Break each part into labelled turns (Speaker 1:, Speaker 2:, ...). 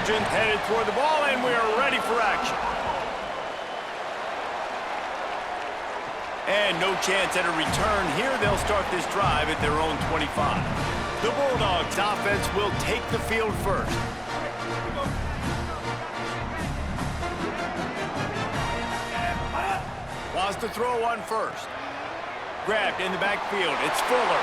Speaker 1: Trojans headed toward the ball, and we are ready for action. And no chance at a return here. They'll start this drive at their own 25. The Bulldogs offense will take the field first. Wants to throw one first. Grabbed in the backfield. It's Fuller.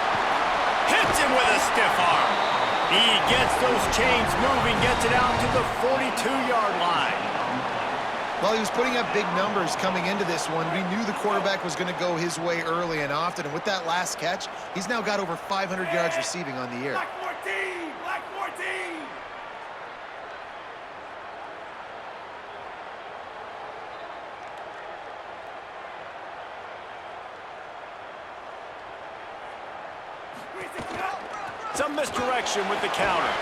Speaker 1: Hits him with a stiff arm. He gets those chains moving, gets it out to the 42-yard line.
Speaker 2: Well, he was putting up big numbers coming into this one. We knew the quarterback was going to go his way early and often. And with that last catch, he's now got over 500 yards receiving on the year.
Speaker 1: Black 14! Black 14! Some misdirection with the counter.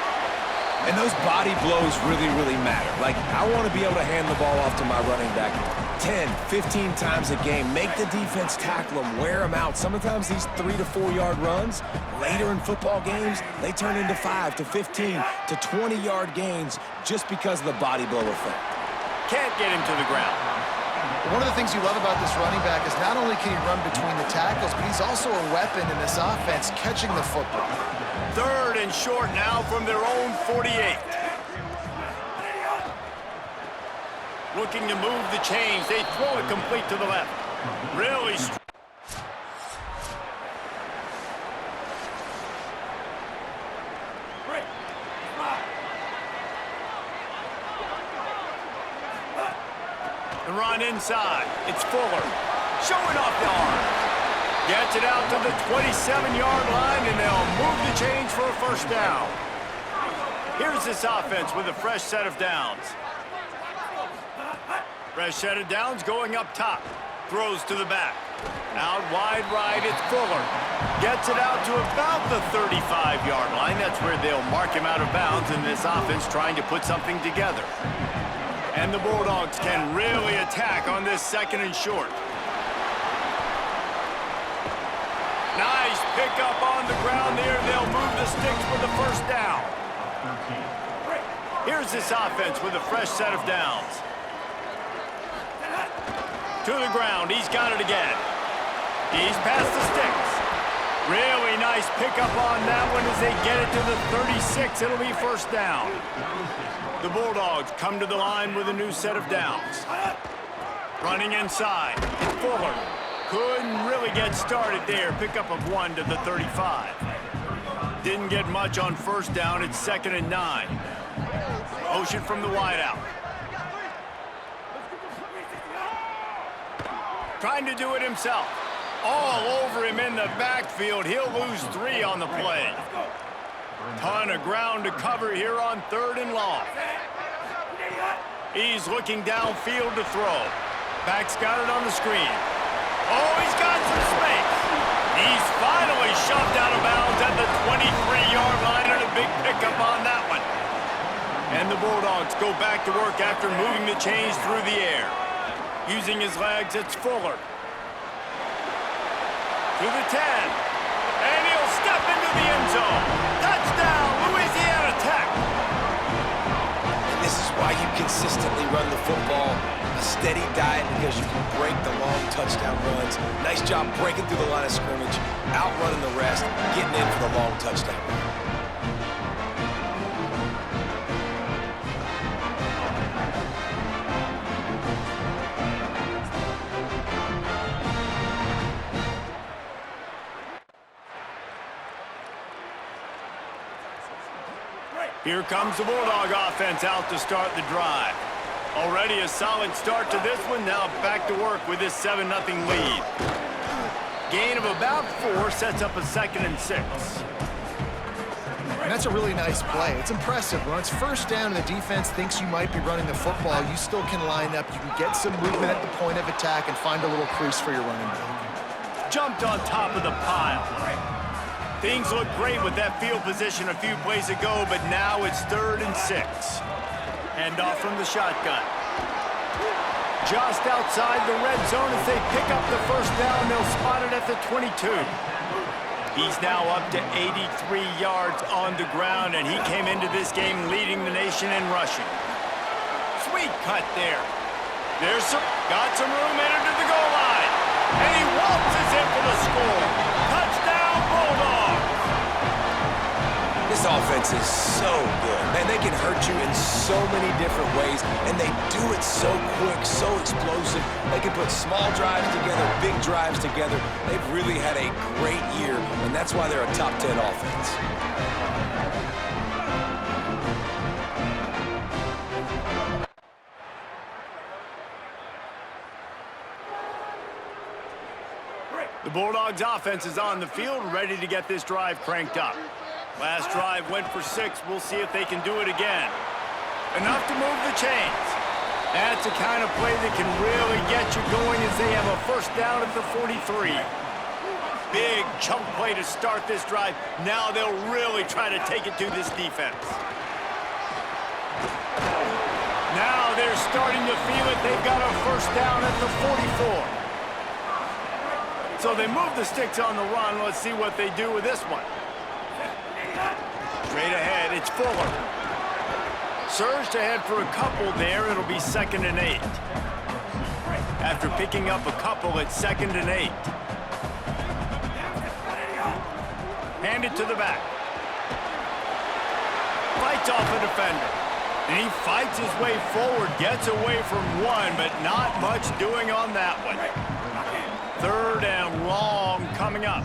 Speaker 3: And those body blows really, really matter. Like, I want to be able to hand the ball off to my running back 10, 15 times a game. Make the defense tackle them, wear them out. Sometimes these 3 to 4 yard runs, later in football games, they turn into 5 to 15 to 20-yard gains just because of the body blow effect.
Speaker 1: Can't get him to the ground.
Speaker 2: One of the things you love about this running back is not only can he run between the tackles, but he's also a weapon in this offense catching the football.
Speaker 1: 3rd and short now from their own 48. Looking to move the chains. They throw it complete to the left. Really the run inside. It's Fuller. Showing off the arm. Gets it out to the 27-yard line, and they'll move the chains for a first down. Here's this offense with a fresh set of downs. Fresh set of downs going up top. Throws to the back. Out wide right, it's Fuller. Gets it out to about the 35-yard line. That's where they'll mark him out of bounds in this offense trying to put something together. And the Bulldogs can really attack on this 2nd and short. Nice pickup on the ground there. They'll move the sticks for the first down. Here's this offense with a fresh set of downs. To the ground. He's got it again. He's past the sticks. Really nice pickup on that one as they get it to the 36. It'll be first down. The Bulldogs come to the line with a new set of downs. Running inside. It's Fuller. Couldn't really get started there. Pickup of 1 to the 35. Didn't get much on first down. It's 2nd and 9. Motion from the wideout. Trying to do it himself. All over him in the backfield. He'll lose 3 on the play. Ton of ground to cover here on 3rd and long. He's looking downfield to throw. Back's got it on the screen. Oh, he's got some space. He's finally shoved out of bounds at the 23-yard line, and a big pickup on that one. And the Bulldogs go back to work after moving the chains through the air. Using his legs, it's Fuller. To the 10. And he'll step into the end zone. Touchdown, Louisiana Tech.
Speaker 3: And this is why you consistently run the football. A steady diet because you can break the long touchdown runs. Nice job breaking through the line of scrimmage, outrunning the rest, getting in for the long touchdown run.
Speaker 1: Here comes the Bulldog offense out to start the drive. Already a solid start to this one. Now back to work with this 7-0 lead. Gain of about 4 sets up a 2nd and 6.
Speaker 2: And that's a really nice play. It's impressive. When it's first down and the defense thinks you might be running the football, you still can line up. You can get some movement at the point of attack and find a little crease for your running back.
Speaker 1: Jumped on top of the pile. Things look great with that field position a few plays ago, but now it's 3rd and 6. Hand off from the shotgun. Just outside the red zone as they pick up the first down. They'll spot it at the 22. He's now up to 83 yards on the ground, and he came into this game leading the nation in rushing. Sweet cut there. Got some room headed to the goal line. And he waltzes in for the score. Touchdown, Bulldogs!
Speaker 3: This offense is so good. Man, they can hurt you in so many different ways, and they do it so quick, so explosive. They can put small drives together, big drives together. They've really had a great year, and that's why they're a top 10 offense.
Speaker 1: The Bulldogs offense is on the field, ready to get this drive cranked up. Last drive went for 6. We'll see if they can do it again. Enough to move the chains. That's the kind of play that can really get you going as they have a first down at the 43. Big chunk play to start this drive. Now they'll really try to take it to this defense. Now they're starting to feel it. They've got a first down at the 44. So they move the sticks on the run. Let's see what they do with this one. Straight ahead, it's Fuller. Surged ahead for a couple there. It'll be 2nd and 8. After picking up a couple, it's 2nd and 8. Hand it to the back. Fights off a defender. And he fights his way forward, gets away from one, but not much doing on that one. 3rd and long coming up.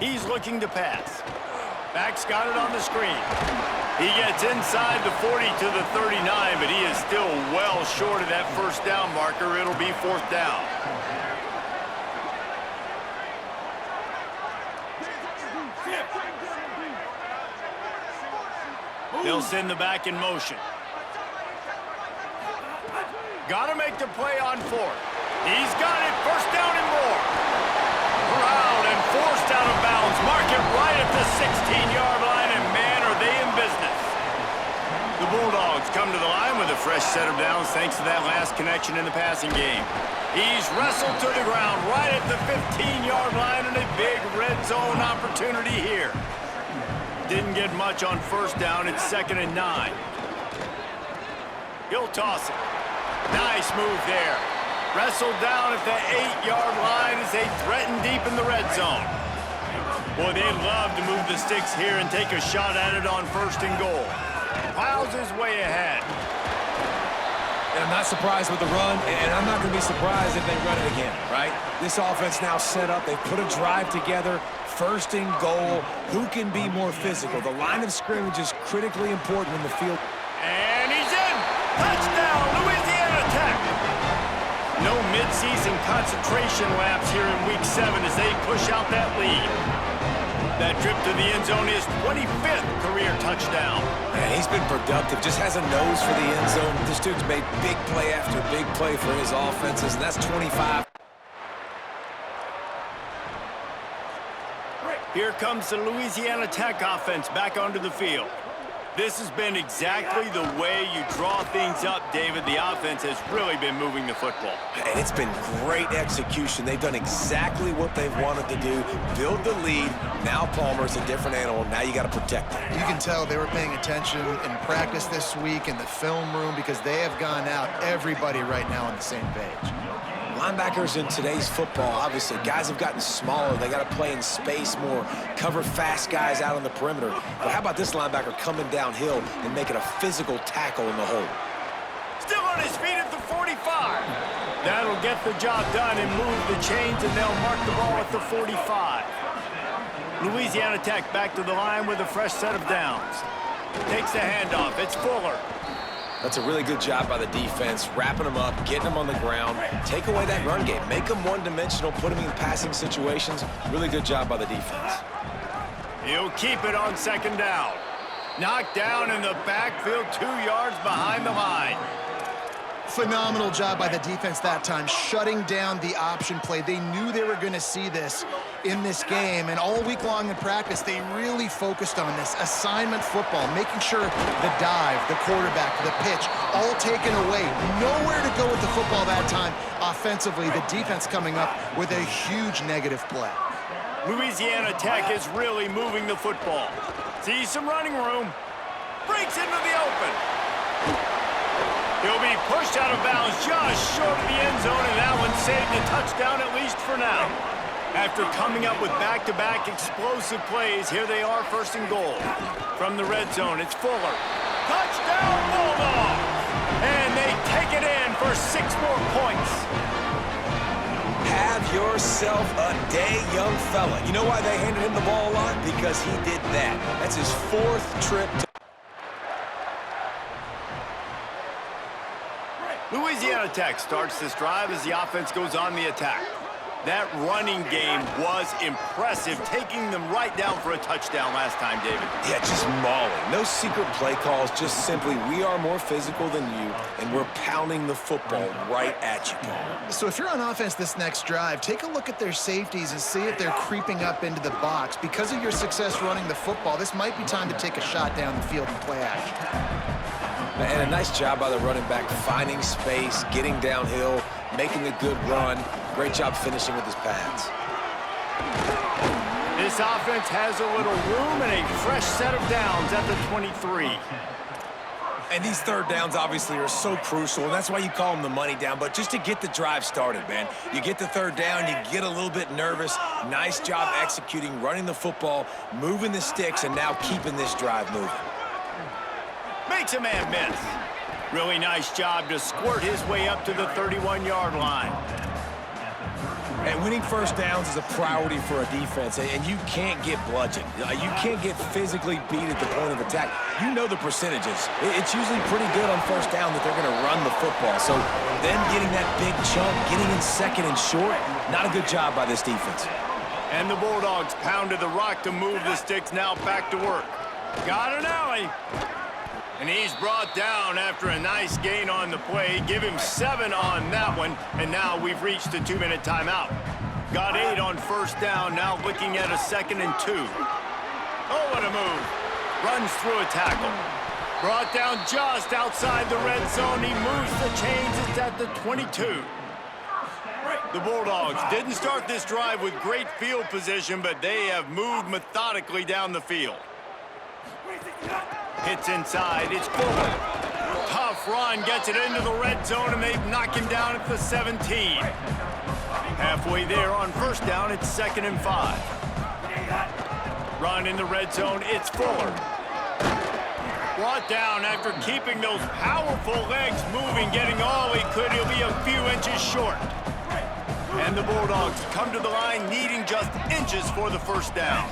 Speaker 1: He's looking to pass. Back's got it on the screen. He gets inside the 40 to the 39, but he is still well short of that first down marker. It'll be 4th down. They'll send the back in motion. Got to make the play on 4th. He's got it. First down and more. Corralled and forced out of bounds. Mark it right at the 16-yard line, and man, are they in business. The Bulldogs come to the line with a fresh set of downs thanks to that last connection in the passing game. He's wrestled to the ground right at the 15-yard line, and a big red zone opportunity here. Didn't get much on first down. It's 2nd and 9. He'll toss it. Nice move there. Wrestled down at the 8-yard line as they threaten deep in the red zone. Boy, they'd love to move the sticks here and take a shot at it on 1st and goal. Plows his way ahead.
Speaker 3: And I'm not surprised with the run, and I'm not going to be surprised if they run it again, right? This offense now set up. They've put a drive together. 1st and goal. Who can be more physical? The line of scrimmage is critically important in the field.
Speaker 1: And he's in! Touchdown, Louisiana Tech! No midseason concentration laps here in Week 7 as they push out that lead. That trip to the end zone is 25th career touchdown.
Speaker 3: Man, he's been productive, just has a nose for the end zone. This dude's made big play after big play for his offenses, and that's 25.
Speaker 1: Here comes the Louisiana Tech offense back onto the field. This has been exactly the way you draw things up, David. The offense has really been moving the football.
Speaker 3: And it's been great execution. They've done exactly what they've wanted to do. Build the lead. Now Palmer's a different animal. Now you got to protect him.
Speaker 2: You can tell they were paying attention in practice this week in the film room because they have gone out, everybody right now on the same page.
Speaker 3: Linebackers in today's football, obviously, guys have gotten smaller. They got to play in space more, cover fast guys out on the perimeter. But how about this linebacker coming downhill and making a physical tackle in the hole?
Speaker 1: Still on his feet at the 45. That'll get the job done and move the chains, and they'll mark the ball at the 45. Louisiana Tech back to the line with a fresh set of downs. Takes the handoff. It's Fuller.
Speaker 3: That's a really good job by the defense, wrapping them up, getting them on the ground. Take away that run game. Make them one-dimensional, put them in passing situations. Really good job by the defense.
Speaker 1: He'll keep it on 2nd down. Knocked down in the backfield, 2 yards behind the line.
Speaker 2: Phenomenal job by the defense that time, shutting down the option play. They knew they were going to see this in this game, and all week long in practice, they really focused on this assignment football, making sure the dive, the quarterback, the pitch, all taken away. Nowhere to go with the football that time. Offensively, the defense coming up with a huge negative play.
Speaker 1: Louisiana Tech is really moving the football. Sees some running room. Breaks into the open. He'll be pushed out of bounds just short of the end zone, and that one saved a touchdown, at least for now. After coming up with back-to-back explosive plays, here they are, first and goal. From the red zone, it's Fuller. Touchdown, Bulldogs! And they take it in for 6 more points.
Speaker 3: Have yourself a day, young fella. You know why they handed him the ball a lot? Because he did that. That's his 4th trip to...
Speaker 1: Louisiana Tech starts this drive as the offense goes on the attack. That running game was impressive, taking them right down for a touchdown last time, David.
Speaker 3: Yeah, just mauling. No secret play calls, just simply we are more physical than you, and we're pounding the football right at you, Paul.
Speaker 2: So if you're on offense this next drive, take a look at their safeties and see if they're creeping up into the box. Because of your success running the football, this might be time to take a shot down the field and play action.
Speaker 3: And a nice job by the running back, finding space, getting downhill, making a good run. Great job finishing with his pads.
Speaker 1: This offense has a little room and a fresh set of downs at the 23.
Speaker 3: And these third downs obviously are so crucial, and that's why you call them the money down. But just to get the drive started, man, you get the third down, you get a little bit nervous. Nice job executing, running the football, moving the sticks, and now keeping this drive moving.
Speaker 1: Makes a man miss. Really nice job to squirt his way up to the 31-yard line.
Speaker 3: And winning first downs is a priority for a defense, and you can't get bludgeoned. You can't get physically beat at the point of attack. You know the percentages. It's usually pretty good on first down that they're going to run the football. So them getting that big chunk, getting in second and short, not a good job by this defense.
Speaker 1: And the Bulldogs pounded the rock to move the sticks, now back to work. Got an alley. And he's brought down after a nice gain on the play. Give him 7 on that one, and now we've reached a 2-minute timeout. Got 8 on first down, now looking at a 2nd and 2. Oh, what a move. Runs through a tackle. Brought down just outside the red zone. He moves the chains. It's at the 22. The Bulldogs didn't start this drive with great field position, but they have moved methodically down the field. Hits inside, it's Fuller. Tough run, gets it into the red zone, and they knock him down at the 17. Halfway there on first down, it's 2nd and 5. Run in the red zone, it's Fuller. Brought down after keeping those powerful legs moving, getting all he could. He'll be a few inches short. And the Bulldogs come to the line needing just inches for the first down.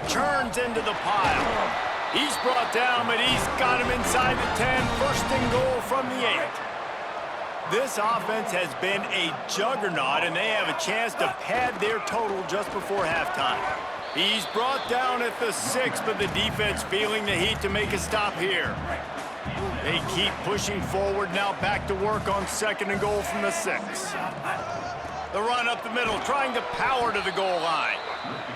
Speaker 1: Churns into the pile. He's brought down, but he's got him inside the 10. First and goal from the 8. This offense has been a juggernaut, and they have a chance to pad their total just before halftime. He's brought down at the 6, but the defense feeling the heat to make a stop here. They keep pushing forward, now back to work on 2nd and goal from the 6. The run up the middle, trying to power to the goal line.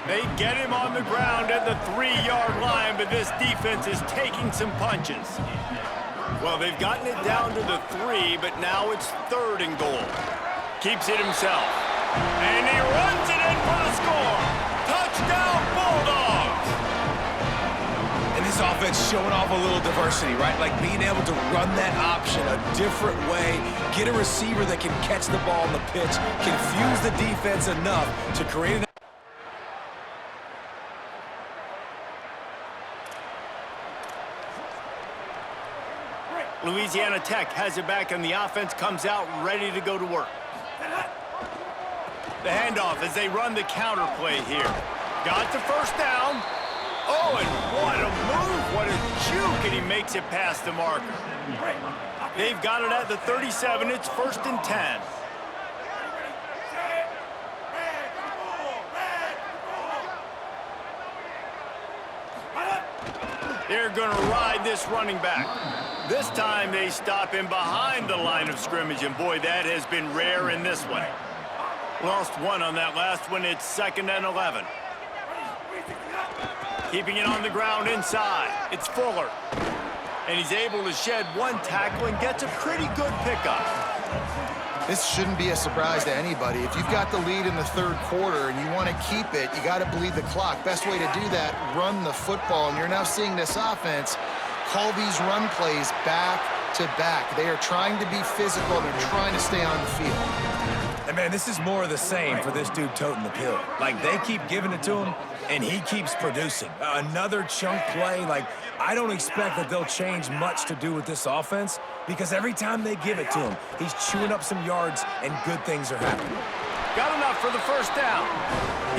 Speaker 1: They get him on the ground at the 3-yard line, but this defense is taking some punches. Well, they've gotten it down to the 3, but now it's 3rd and goal. Keeps it himself. And he runs it in for the score. Touchdown, Bulldogs!
Speaker 3: And this offense showing off a little diversity, right? Like being able to run that option a different way, get a receiver that can catch the ball on the pitch, confuse the defense enough to create an...
Speaker 1: Louisiana Tech has it back, and the offense comes out ready to go to work. The handoff as they run the counter play here. Got the first down. Oh, and what a move, what a juke, and he makes it past the marker. They've got it at the 37. It's 1st and 10. They're going to ride this running back. This time they stop him behind the line of scrimmage, and boy, that has been rare in this one. Lost one on that last one. It's 2nd and 11. Keeping it on the ground inside. It's Fuller. And he's able to shed one tackle and gets a pretty good pickup.
Speaker 2: This shouldn't be a surprise to anybody. If you've got the lead in the 3rd quarter and you want to keep it, you got to bleed the clock. Best way to do that, run the football. And you're now seeing this offense call these run plays back to back. They are trying to be physical. They're trying to stay on the field.
Speaker 3: And, man, this is more of the same for this dude toting the pill. Like, they keep giving it to him, and he keeps producing. Another chunk play. Like, I don't expect that they'll change much to do with this offense because every time they give it to him, he's chewing up some yards, and good things are happening.
Speaker 1: Got enough for the 1st down.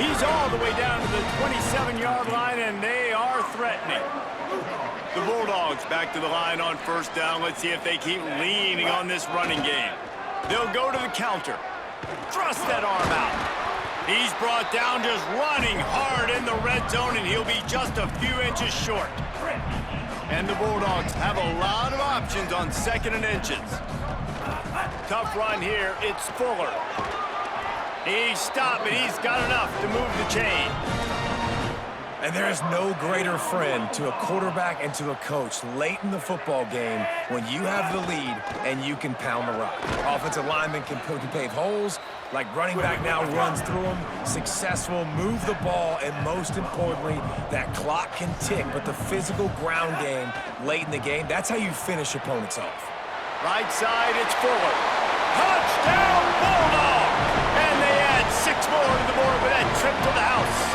Speaker 1: He's all the way down to the 27-yard line, and they are threatening. The Bulldogs back to the line on 1st down. Let's see if they keep leaning on this running game. They'll go to the counter. Thrust that arm out. He's brought down just running hard in the red zone, and he'll be just a few inches short. And the Bulldogs have a lot of options on 2nd and inches. Tough run here. It's Fuller. He's stopped, but he's got enough to move the chain.
Speaker 3: And there is no greater friend to a quarterback and to a coach late in the football game when you have the lead and you can pound the rock. Offensive linemen can pave holes, like running back now runs through them, successful, move the ball, and most importantly, that clock can tick, but the physical ground game late in the game, that's how you finish opponents off.
Speaker 1: Right side, it's Fuller. Touchdown, Bulldog! And they add 6 more to the board with that trip to the house.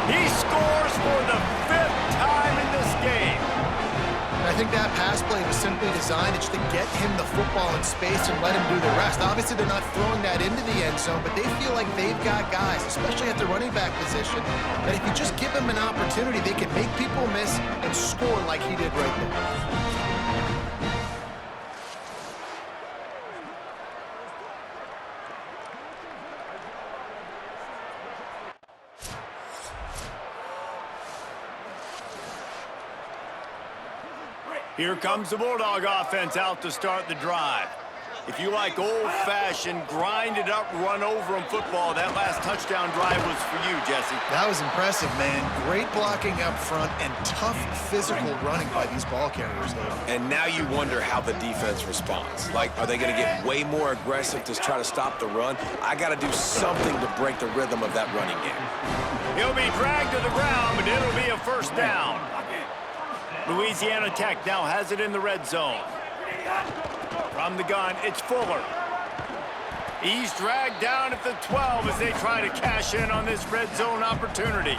Speaker 1: He scores for the 5th time in this game.
Speaker 2: And I think that pass play was simply designed just to get him the football in space and let him do the rest. Obviously, they're not throwing that into the end zone, but they feel like they've got guys, especially at the running back position, that if you just give them an opportunity, they can make people miss and score like he did right there.
Speaker 1: Here comes the Bulldog offense out to start the drive. If you like old-fashioned, grinded-up, run-over-'em football, that last touchdown drive was for you, Jesse.
Speaker 2: That was impressive, man. Great blocking up front and tough physical running by these ball carriers, though.
Speaker 3: And now you wonder how the defense responds. Like, are they going to get way more aggressive to try to stop the run? I got to do something to break the rhythm of that running game.
Speaker 1: He'll be dragged to the ground, but it'll be a 1st down. Louisiana Tech now has it in the red zone. From the gun, it's Fuller. He's dragged down at the 12 as they try to cash in on this red zone opportunity.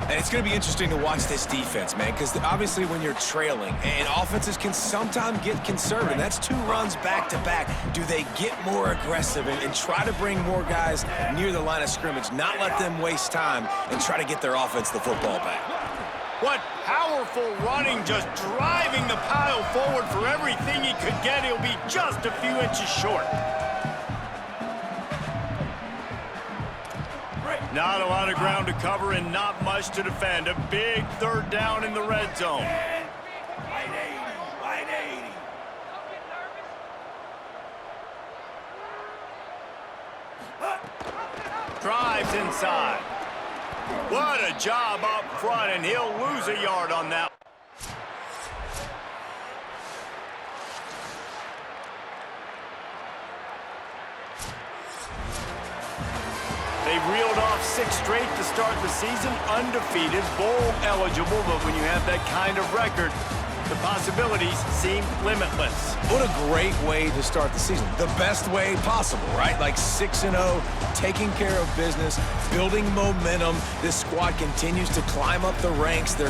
Speaker 3: And it's going to be interesting to watch this defense, man, because obviously when you're trailing, and offenses can sometimes get conservative. That's 2 runs back-to-back. Do they get more aggressive and try to bring more guys near the line of scrimmage, not let them waste time, and try to get their offense the football back?
Speaker 1: What powerful running, just driving the pile forward for everything he could get. He'll be just a few inches short. Not a lot of ground to cover and not much to defend. A big 3rd down in the red zone. Wide 80. Drives inside. What a job up front, and he'll lose a yard on that. They've reeled off 6 straight to start the season, undefeated, bowl eligible, but when you have that kind of record, the possibilities seem limitless.
Speaker 3: What a great way to start the season. The best way possible, right? Like 6-0, taking care of business, building momentum. This squad continues to climb up the ranks. They're